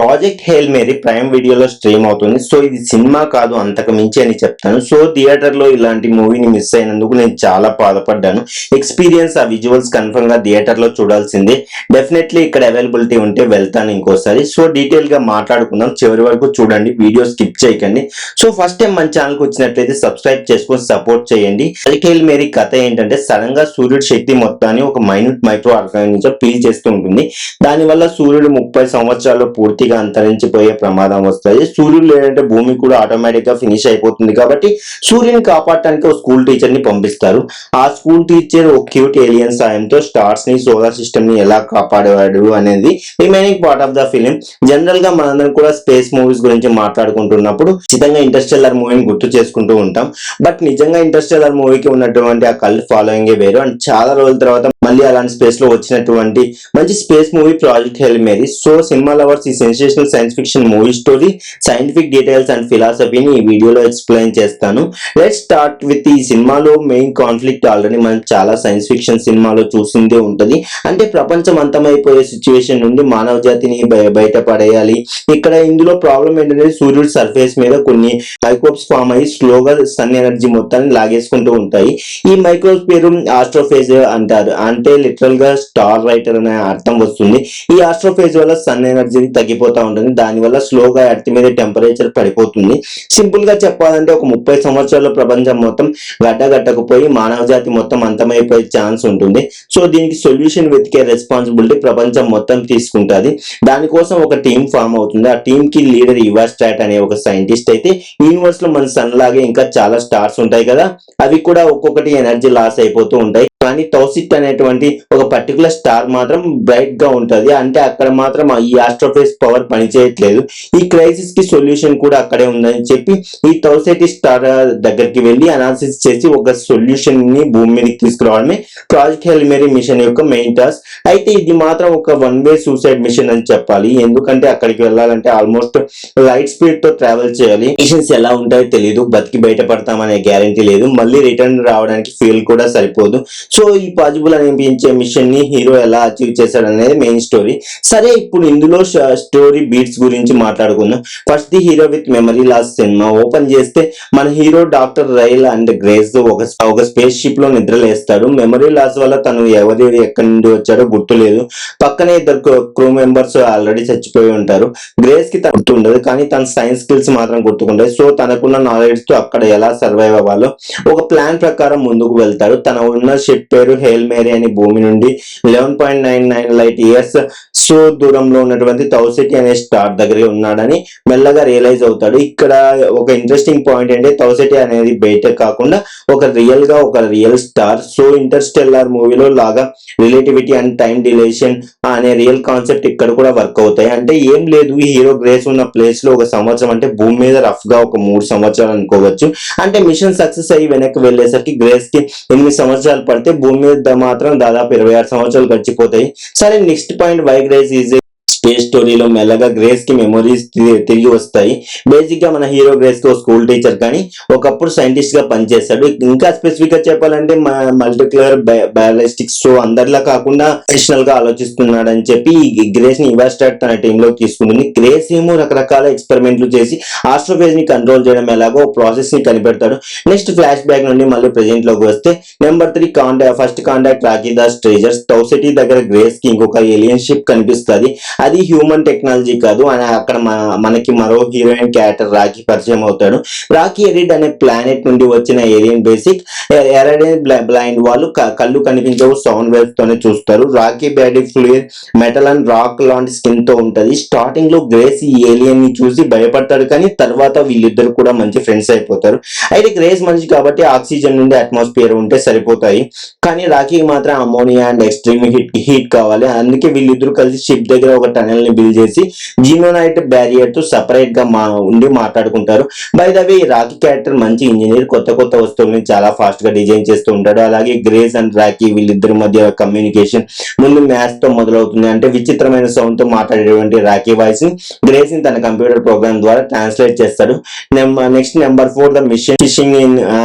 Project Hail Mary prime వీడియోలో stream అవుతుంది. So ఇది సినిమా కాదు, అంతకు మించి అని చెప్తాను. సో థియేటర్ లో ఇలాంటి మూవీని మిస్ అయినందుకు నేను చాలా బాధపడ్డాను. ఎక్స్పీరియన్స్ ఆ విజువల్స్ కన్ఫర్మ్ గా థియేటర్ లో చూడాల్సిందే. డెఫినెట్లీ ఇక్కడ అవైలబిలిటీ ఉంటే వెళ్తాను ఇంకోసారి. సో డీటెయిల్ గా మాట్లాడుకుందాం, చివరి వరకు చూడండి, వీడియో స్కిప్ చేయకండి. సో ఫస్ట్ టైం మన ఛానల్ కు వచ్చినట్లయితే సబ్స్క్రైబ్ చేసుకొని సపోర్ట్ చేయండి. ప్రాజెక్ట్ హెయిల్ మేరీ కథ ఏంటంటే, సడన్ గా సూర్యుడి శక్తి మొత్తాన్ని ఒక మైన్యూట్ మైక్రో ఆర్గానిజం పీల్ చేస్తూ ఉంటుంది. దానివల్ల సూర్యుడు 30 సంవత్సరాలు పూర్తిగా అంతరించిపోయే ప్రమాదం వస్తుంది. సూర్యుడు లేదంటే భూమి కూడా ఆటోమేటిక్ గా ఫినిష్ అయిపోతుంది. కాబట్టి సూర్యుని కాపాడటానికి ఒక స్కూల్ టీచర్ ని పంపిస్తారు. ఆ స్కూల్ టీచర్ ఒక క్యూట్ ఏలియన్ సాయంతో స్టార్స్ ని, సోలార్ సిస్టమ్ ని ఎలా కాపాడేవాడు అనేది remaining part of the film. General గా మనందరం కూడా స్పేస్ మూవీస్ గురించి మాట్లాడుకుంటున్నప్పుడు ఖచ్చితంగా ఇంటర్స్టెల్లార్ మూవీని గుర్తు చేసుకుంటూ ఉంటాం. బట్ నిజంగా ఇంటర్స్టెల్లార్ మూవీకి ఉన్నటువంటి ఆ కల్ట్ ఫాలోయింగ్ వేరు. అండ్ చాలా రోజుల తర్వాత మళ్ళీ అలాంటి స్పేస్ లో వచ్చినటువంటి మంచి space movie project Hail Mary. So cinema lovers ఈ sensational science fiction movie story, scientific details and ఫిలాసఫీని ఈ వీడియోలో ఎక్స్ప్లెయిన్ చేస్తాను. లెట్స్ స్టార్ట్ విత్ ఈ సినిమాలో మెయిన్ కాన్ఫ్లిక్ట్ ఆల్రెడీ మనం చాలా సైన్స్ ఫిక్షన్ సినిమాలో చూసిందే ఉంటది. అంటే ప్రపంచం అంతమైపోయే సిచ్యువేషన్ నుండి మానవ జాతిని బయటపడేయాలి. ఇక్కడ ఇందులో ప్రాబ్లం ఏంటంటే, సూర్యుడి సర్ఫేస్ మీద కొన్ని మైక్రోబ్స్ ఫామ్ అయ్యి స్లోగా సన్ ఎనర్జీ మొత్తాన్ని లాగేసుకుంటూ ఉంటాయి. ఈ మైక్రోబ్స్ పేరు ఆస్ట్రోఫేజ్ అంటారు. అంటే లిటరల్ గా స్టార్ రైటర్ అనే అర్థం వస్తుంది. ఈ ఆస్ట్రోఫేజ్ వల్ల సన్ ఎనర్జీ తగ్గిపోతా ఉంటుంది. దానివల్ల స్లోగా ఎర్త్ మీద టెంపరేచర్ పడిపోతుంది. సింపుల్ గా చెప్పాలంటే ఒక 30 సంవత్సరాల ప్రపంచం మొత్తం గడ్డగట్టకపోయి మానవ జాతి మొత్తం అంతమైపోయే ఛాన్స్ ఉంటుంది. సో దీనికి సొల్యూషన్ వెతికే రెస్పాన్సిబిలిటీ ప్రపంచం మొత్తం తీసుకుంటుంది. దానికోసం ఒక టీం ఫామ్ అవుతుంది. ఆ టీం కి లీడర్ ఇవాస్ట్రాట్ అనే ఒక సైంటిస్ట్ అయితే, యూనివర్స్ లో మన సన్ లాగే ఇంకా చాలా స్టార్స్ ఉంటాయి కదా, అవి కూడా ఒక్కొక్కటి ఎనర్జీ లాస్ అయిపోతూ ఉంటాయి. కానీ టౌసిట్ అనేటువంటి ఒక పర్టికులర్ స్టార్ మాత్రం బ్రైట్ గా ఉంటది. అంటే అక్కడ మాత్రం ఈ ఆస్ట్రోఫేజ్ పవర్ పనిచేయట్లేదు. ఈ క్రైసిస్ కి సొల్యూషన్ కూడా అక్కడే ఉందని చెప్పి ఈ టౌసైట్ స్టార్ దగ్గరికి వెళ్ళి అనాలిసిస్ చేసి ఒక సొల్యూషన్ ని భూమి మీదకి తీసుకురావడమే ప్రాజెక్ట్ హెయిల్ మేరీ మిషన్ యొక్క మెయిన్ టాస్క్. అయితే ఇది మాత్రం ఒక వన్ వే సూసైడ్ మిషన్ అని చెప్పాలి. ఎందుకంటే అక్కడికి వెళ్ళాలంటే ఆల్మోస్ట్ లైట్ స్పీడ్ తో ట్రావెల్ చేయాలి. మిషన్స్ ఎలా ఉంటాయో తెలియదు, బతికి బయటపడతామనే గ్యారంటీ లేదు, మళ్ళీ రిటర్న్ రావడానికి ఫ్యూల్ కూడా సరిపోదు. సో ఈ పాజిబుల్ అనిపించే మిషన్ ని హీరో ఎలా అచీవ్ చేశాడు అనేది మెయిన్ స్టోరీ. సరే, ఇప్పుడు ఇందులో స్టోరీ బీట్స్ గురించి మాట్లాడుకుందాం. First the hero with memory loss cinema open చేస్తే మన hero doctor Ryland Grace ఒక స్పేస్ షిప్ లో నిద్రలేస్తాడు. మెమరీ లాస్ వల్ల తను ఎక్కడి నుండి వచ్చాడో గుర్తులేదు. పక్కనే ఇద్దరు క్రూ మెంబర్స్ ఆల్రెడీ చచ్చిపోయి ఉంటారు. గ్రేస్ కి గుర్తుండదు, కానీ తన సైన్స్ స్కిల్స్ మాత్రం గుర్తుకుంటాయి. సో తనకున్న నాలెడ్జ్ తో అక్కడ ఎలా సర్వైవ్ అవ్వాలో ఒక ప్లాన్ ప్రకారం ముందుకు వెళ్తాడు. తన ఉన్న షిప్ పేరు హెయిల్ మేరీ అని భూమి నుండి 11.99 లైట్ ఇయర్స్ సో దూరంలో ఉన్నటువంటి టౌసిటీ అనే స్టార్ దగ్గర ఉన్నాడని మెల్లగా రియలైజ్ అవుతాడు. ఇక్కడ ఒక ఇంట్రెస్టింగ్ పాయింట్ అంటే, టౌసిటీ అనేది బయట కాకుండా ఒక రియల్ స్టార్. సో ఇంటర్స్టెల్లార్ మూవీలో లాగా రిలేటివిటీ అండ్ టైం డిలేషన్ అనే రియల్ కాన్సెప్ట్ ఇక్కడ కూడా వర్క్ అవుతాయి. అంటే ఏం లేదు, ఈ హీరో గ్రేస్ ఉన్న ప్లేస్ లో ఒక సంవత్సరం అంటే భూమి మీద రఫ్ గా ఒక 3 సంవత్సరాలు అనుకోవచ్చు. అంటే మిషన్ సక్సెస్ అయ్యి వెనక్కి వెళ్ళేసరికి గ్రేస్ కి 8 సంవత్సరాలు పడితే భూమి మీద మాత్రం దాదాపు 26 సంవత్సరాలు గడిచిపోతాయి. సరే, next point, why Grace is space స్టోరీలో మెల్లగా గ్రేస్ కి మెమరీస్ తిరిగి వస్తాయి. బేసిక్ గా మన హీరో గ్రేస్ కి స్కూల్ టీచర్, కానీ ఒకప్పుడు సైంటిస్ట్ గా పనిచేస్తాడు. ఇంకా స్పెసిఫిక్ గా చెప్పాలంటే మల్టీక్యులర్ బయాలజిస్టిక్స్. సో అందరిలా కాకుండా అడిషనల్ గా ఆలోచిస్తున్నాడు అని చెప్పి గ్రేస్ ని ఇవాస్ట్రాట్ తన టీమ్ లో తీసుకుంటుంది. గ్రేస్ ఏమో రకరకాల ఎక్స్పెరిమెంట్లు చేసి ఆస్ట్రోఫేజ్ ని కంట్రోల్ చేయడం ఎలాగో ప్రాసెస్ ని కనిపెడతాడు. నెక్స్ట్ ఫ్లాష్ బ్యాక్ నుండి మళ్ళీ ప్రెజెంట్ లోకి వస్తే, number 3 first contact Rocky the strangers. Tau Ceti దగ్గర గ్రేస్ కి ఇంకొక ఏలియన్ షిప్ కనిపిస్తుంది. అది హ్యూమన్ టెక్నాలజీ కాదు. అక్కడ మనకి మరో హీరోయిన్ క్యారెక్టర్ రాకీ పరిచయం అవుతాడు. రాకీ ఎరిడ్ అనే ప్లానెట్ నుండి వచ్చిన ఏలియన్ బేసిక్ బ్లైండ్. వాళ్ళు కళ్ళు కనిపించవు, సౌండ్ వేవ్స్ తోనే చూస్తారు. Rocky body fluid metal and rock లాంటి స్కిన్ తో ఉంటది. స్టార్టింగ్ లో గ్రేస్ ఈ ఏలియన్ ని చూసి భయపడతాడు, కానీ తర్వాత వీళ్ళిద్దరు కూడా మంచి ఫ్రెండ్స్ అయిపోతారు. అయితే గ్రేస్ మనిషి కాబట్టి ఆక్సిజన్ నుండి అట్మాస్ఫియర్ ఉంటే సరిపోతాయి, కానీ రాకీకి మాత్రం అమోనియా అండ్ ఎక్స్ట్రీమ్ హీట్ కావాలి. అందుకే వీళ్ళిద్దరు కలిసి షిప్ దగ్గర ఒక టనల్ ని బిల్డ్ చేసి జీనోనైట్ బ్యారియర్ తో సెపరేట్ గా ఉండి మాట్లాడుకుంటారు. By the way, Rocky character మంచి ఇంజనీర్, కొత్త వస్తువుల్ని చాలా ఫాస్ట్ గా డిజైన్ చేస్తూ ఉంటాడు. అలాగే గ్రేస్ అండ్ రాకీ వీళ్ళిద్దరి మధ్య కమ్యూనికేషన్ ముందు మ్యాథ్స్ తో మొదలవుతుంది. అంటే విచిత్రమైన సౌండ్ తో మాట్లాడేటువంటి రాకీ వాయిస్ ని గ్రేస్ ని తన కంప్యూటర్ ప్రోగ్రామ్ ద్వారా ట్రాన్స్లేట్ చేస్తాడు. Next number 4 the mission fishing in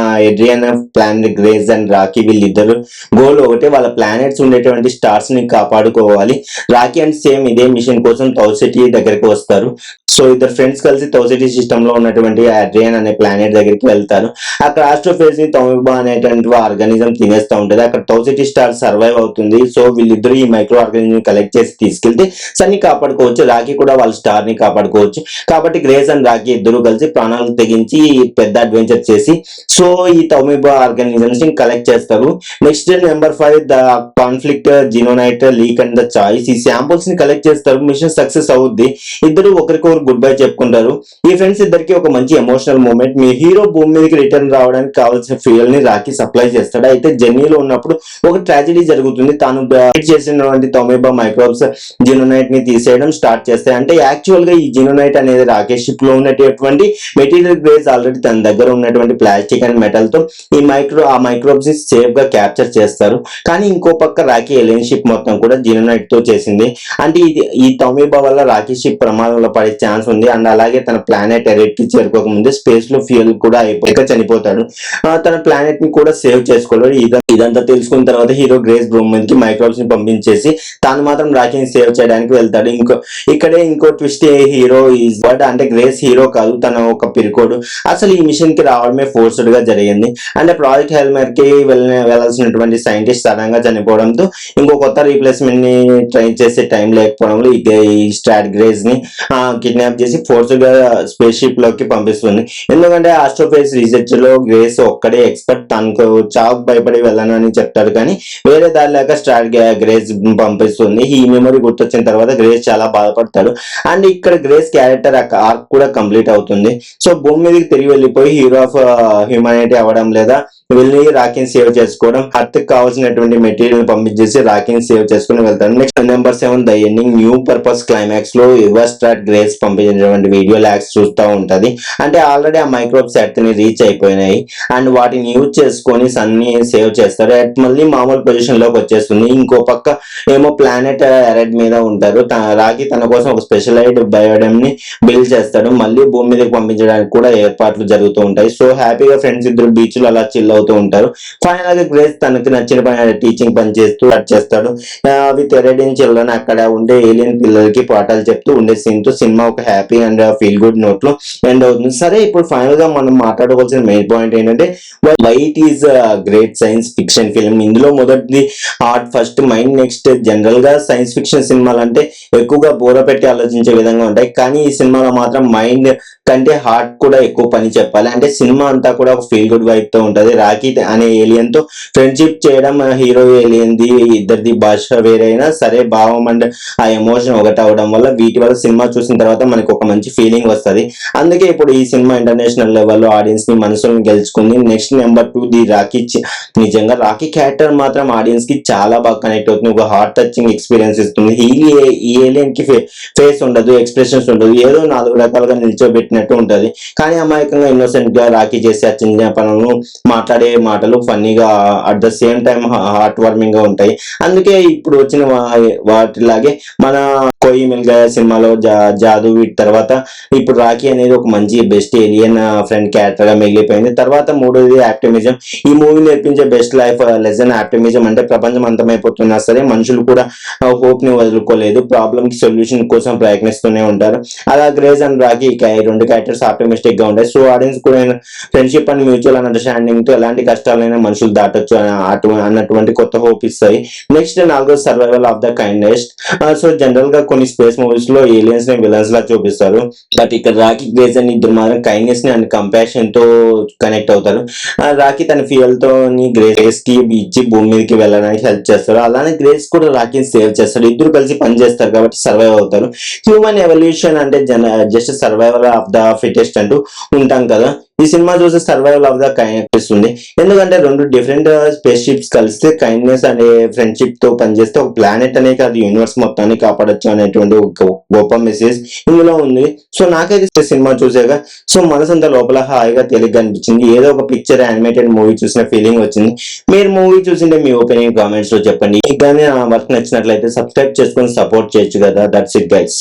Adrian planet. Grace and Rocky వీళ్ళిద్దరు గోల్ ఒకటే, వాళ్ళ ప్లానెట్స్ ఉండేటువంటి స్టార్స్ ని కాపాడుకోవాలి. రాకీ అండ్ సేమ్ ఇదే మిషన్ మిషన్ కోసం తౌ సిటీ దగ్గరికి వస్తారు. సో ఇద్దరు ఫ్రెండ్స్ కలిసి తౌ సిటీ సిస్టమ్ లో ఉన్నటువంటి అడ్రియన్ అనే ప్లానెట్ దగ్గరికి వెళ్తారు. అక్కడ ఆస్ట్రోఫేజ్ ని తౌమిబా అనేటువంటి ఆర్గానిజం తినేస్తూ ఉంటది. అక్కడ తౌ సిటీ స్టార్ సర్వైవ్ అవుతుంది. సో వీళ్ళిద్దరు ఈ మైక్రో ఆర్గానిజం కలెక్ట్ చేసి తీసుకెళ్తే సన్ని కాపాడుకోవచ్చు, రాకీ కూడా వాళ్ళ స్టార్ ని కాపాడుకోవచ్చు. కాబట్టి గ్రేస్ అండ్ రాకీ ఇద్దరు కలిసి ప్రాణాలు తెగించి పెద్ద అడ్వెంచర్ చేసి సో ఈ తౌమిబా ఆర్గానిజమ్స్ ని కలెక్ట్ చేస్తారు. Next number 5 the conflict, xenonite, leak and the choice. ఈ శాంపుల్స్ ని కలెక్ట్ చేస్తారు. మిషన్ సక్సెస్ అవుద్ది. ఇద్దరు ఒకరికొకరు గుడ్ బై చెప్పుకుంటారు. ఈ ఫ్రెండ్స్ ఇద్దరికి ఒక మంచి ఎమోషనల్ మూమెంట్. మీ హీరో భూమి మీదకి రిటర్న్ రావడానికి కావాల్సిన ఫ్యూయల్ ని రాకీ సప్లై చేస్తాడు. అయితే జర్నీలో ఉన్నప్పుడు ఒక ట్రాజెడీ జరుగుతుంది. తాను చేసినటువంటి తౌమిబా మైక్రోబ్స్ జినోనైట్ ని తీసేయడం స్టార్ట్ చేస్తాయి. అంటే యాక్చువల్ గా ఈ జినోనైట్ అనేది రాకేష్ షిప్ లో ఉన్నటువంటి మెటీరియల్ గ్రేస్ ఆల్రెడీ తన దగ్గర ఉన్నటువంటి ప్లాస్టిక్ అండ్ మెటల్ తో ఆ మైక్రోబ్స్ ని సేఫ్ గా క్యాప్చర్ చేస్తారు. కానీ ఇంకో పక్క రాకీ ఎలియన్ షిప్ మొత్తం కూడా జినోనైట్ తో చేసింది. అంటే ఈ తౌమిబా వల్ల రాకీ షిప్ ప్రమాదంలో పడే ఛాన్స్ ఉంది. అండ్ అలాగే తన ప్లానెట్ ఎరెట్ కి చేరుకోక ముందే స్పేస్ లో ఫ్యూయల్ కూడా అయిపోయాక చనిపోతాడు. తన ప్లానెట్ ని కూడా సేవ్ చేసుకోలేడు. ఇదంతా తెలుసుకున్న తర్వాత హీరో గ్రేస్ భూమి మీదకి మైక్రోబ్స్ ని పంపించేసి తాను మాత్రం రాకీని సేవ్ చేయడానికి వెళ్తాడు. ఇంకో ట్విస్ట్, హీరో ఈజ్ బట్ అంటే గ్రేస్ హీరో కాదు, తన ఒక పిరికోడు. అసలు ఈ మిషన్ కి రావడమే ఫోర్స్డ్ గా జరిగింది. అంటే ప్రాజెక్ట్ హెల్మెట్ కి వెళ్లాల్సినటువంటి సైంటిస్ట్ సడన్గా చనిపోవడంతో ఇంకో కొత్త రీప్లేస్మెంట్ ని ట్రై చేసే టైం లేకపోవడంలో ఈ స్ట్రాట్ గ్రేస్ ని కిడ్నాప్ చేసి ఫోర్స్ గా స్పేస్ షిప్ లోకి పంపిస్తుంది. ఎందుకంటే ఆస్ట్రోఫేస్ రీసెర్చ్ లో గ్రేస్ ఒక్కడే ఎక్స్పర్ట్, తనకు చావుకు భయపడి వెళ్ళను అని చెప్తాడు. కానీ వేరే దారి లేక స్ట్రాట్ గ్రేస్ పంపిస్తుంది. ఈ మెమరీ గుర్తొచ్చిన తర్వాత గ్రేస్ చాలా బాధపడతాడు. అండ్ ఇక్కడ గ్రేస్ క్యారెక్టర్ ఆర్క్ కూడా కంప్లీట్ అవుతుంది. సో భూమి మీదకి తిరిగి వెళ్ళిపోయి హీరో ఆఫ్ హ్యూమానిటీ అవ్వడం, లేదా వెళ్ళి రాకీని సేవ్ చేసుకోవడం, అర్త్ కావాల్సినటువంటి మెటీరియల్ పంపించేసి రాకీని సేవ్ చేసుకుని వెళ్తాడు. Next number 7 the ending new purpose climax లో స్ట్రాట్ గ్రేస్ పంపించినటువంటి వీడియో లాక్స్ చూస్తూ ఉంటది. అంటే ఆల్రెడీ ఆ మైక్రోబ్స్ ఎర్త్ ని రీచ్ అయిపోయినాయి అండ్ వాటిని యూజ్ చేసుకొని సన్ ని సేవ్ చేస్తారు. ఎర్త్ మళ్ళీ మామూలు పొజిషన్ లోకి వచ్చేస్తుంది. ఇంకో పక్క ఏమో ప్లానెట్ ఎరెడ్ మీద ఉంటారు. రాకీ తన కోసం ఒక స్పెషలైజ్డ్ బయోడమ్ ని బిల్డ్ చేస్తాడు. మళ్ళీ భూమి మీదకి పంపించడానికి కూడా ఏర్పాట్లు జరుగుతూ ఉంటాయి. సో హ్యాపీగా ఫ్రెండ్స్ ఇద్దరు బీచ్ లో అలా చిల్ అవుతూ ఉంటారు. ఫైనల్ గా గ్రేస్ తనకి నచ్చిన పని టీచింగ్ పని చేస్తూ చేస్తాడు. విత్ ఎరెడియన్ చిల్డ్రన్ అక్కడ ఉండే ఏలియన్ పిల్లలకి పాఠాలు చెప్తూ ఉండే సీన్ తో సినిమా ఒక happy and feel good note లో ఎండ్ అవుతుంది. సరే, ఇప్పుడు ఫైనల్ గా మనం మాట్లాడుకోవాల్సిన మెయిన్ పాయింట్ ఏంటంటే why it is great science fiction film. ఇందులో మొదటిది heart first mind, next general గా సైన్స్ ఫిక్షన్ సినిమాలు అంటే ఎక్కువగా బోర పెట్టి ఆలోచించే విధంగా ఉంటాయి. కానీ ఈ సినిమాలో మాత్రం మైండ్ కంటే హార్ట్ కూడా ఎక్కువ పని చెప్పాలి. అంటే సినిమా అంతా కూడా ఒక ఫీల్ గుడ్ వైబ్ తో ఉంటది. రాకీ అనే ఏలియన్ తో ఫ్రెండ్షిప్ చేయడం, హీరో ఏలియన్ ది ఇద్దరిది భాష వేరైనా సరే భావం అండ్ ఆ ఎమోషన్ ఒకటి అవడం వల్ల వీటి వల్ల సినిమా చూసిన తర్వాత మనకు ఒక మంచి ఫీలింగ్ వస్తుంది. అందుకే ఇప్పుడు ఈ సినిమా ఇంటర్నేషనల్ లెవెల్లో ఆడియన్స్ ని మనసులను గెలుచుకుంది. Next number 2 the Rocky. నిజంగా రాకీ క్యారెక్టర్ మాత్రం ఆడియన్స్ కి చాలా బాగా కనెక్ట్ అవుతుంది. ఒక హార్ట్ టచింగ్ ఎక్స్పీరియన్స్ ఇస్తుంది. ఈ ఏలియన్ కి ఫేస్ ఉండదు, ఎక్స్ప్రెషన్స్ ఉండదు, ఏదో 4 రకాలుగా నిల్చోబెట్టినట్టు ఉంటది. కానీ అమాయకంగా ఇన్నోసెంట్ గా రాకీ చేసే చిన్న పనులను, మాట్లాడే మాటలు ఫన్నీగా at the same time heart warming గా ఉంటాయి. అందుకే ఇప్పుడు వచ్చిన వాటిలాగే మన కోయి మిల్ గయా సినిమాలో జాదు, వీటి తర్వాత ఇప్పుడు రాకీ అనేది ఒక మంచి బెస్ట్ ఏలియన్ ఫ్రెండ్ క్యారెక్టర్ గా మిగిలిపోయింది. తర్వాత మూడోది ఆప్టిమిజం. ఈ మూవీ నేర్పించే బెస్ట్ లైఫ్ లెసన్ ఆప్టిమిజం. అంటే ప్రపంచం అంతమైపోతున్నా సరే మనుషులు కూడా హోప్ ని వదులుకోలేదు, ప్రాబ్లమ్ కి సొల్యూషన్ కోసం ప్రయత్నిస్తూనే ఉంటారు. అలా గ్రేస్ అండ్ రాకీ రెండు క్యారెక్టర్స్ ఆప్టిమిస్టిక్ గా ఉంటాయి. సో ఆడియన్స్ కూడా ఫ్రెండ్షిప్ అండ్ మ్యూచువల్ అండర్స్టాండింగ్ తో ఎలాంటి కష్టాలైనా మనుషులు దాటొచ్చు అన్నటువంటి కొత్త హోప్ ఇస్తాయి. Next 4 survival of the kindest. So general గా కొన్ని స్పేస్ మూవీస్ లో ఏలియన్స్ ని విలన్స్ లా చూపిస్తారు. బట్ ఇక్కడ రాకీ గ్రేస్ అని ఇద్దరు మాత్రం కైండ్నెస్ ని అండ్ కంపాషన్ తో కనెక్ట్ అవుతారు. రాకీ తన ఫ్యూయల్ తో గ్రేస్ కి ఇచ్చి భూమి మీదకి వెళ్ళడానికి హెల్ప్ చేస్తారు. అలానే గ్రేస్ కూడా రాకీని సేవ్ చేస్తారు. ఇద్దరు కలిసి పని చేస్తారు కాబట్టి సర్వైవ్ అవుతారు. హ్యూమన్ ఎవల్యూషన్ అంటే just survival of the fittest అంటూ ఉంటాం కదా. ఈ సినిమా చూసి సర్వైవల్ ఆఫ్ ద కనిపిస్తుంది. ఎందుకంటే 2 డిఫరెంట్ స్పేస్ షిప్స్ కలిస్తే కైండ్నెస్ అనే ఫ్రెండ్షిప్ తో పనిచేస్తే ఒక ప్లానెట్ అనే కాదు యూనివర్స్ మొత్తాన్ని కాపాడొచ్చు అనేటువంటి ఒక గొప్ప మెసేజ్ ఇందులో ఉంది. సో నాకైతే సినిమా చూసాక సో మనసంతా లోపల హాయిగా తేలిగ్గా అనిపించింది. ఏదో ఒక పిక్చర్ యానిమేటెడ్ మూవీ చూసిన ఫీలింగ్ వచ్చింది. మీరు మూవీ చూసింటే మీ ఒపీనియన్ కామెంట్స్ లో చెప్పండి. మీకు కానీ వర్క్ నచ్చినట్లయితే సబ్స్క్రైబ్ చేసుకొని సపోర్ట్ చేయొచ్చు కదా. That's it guys.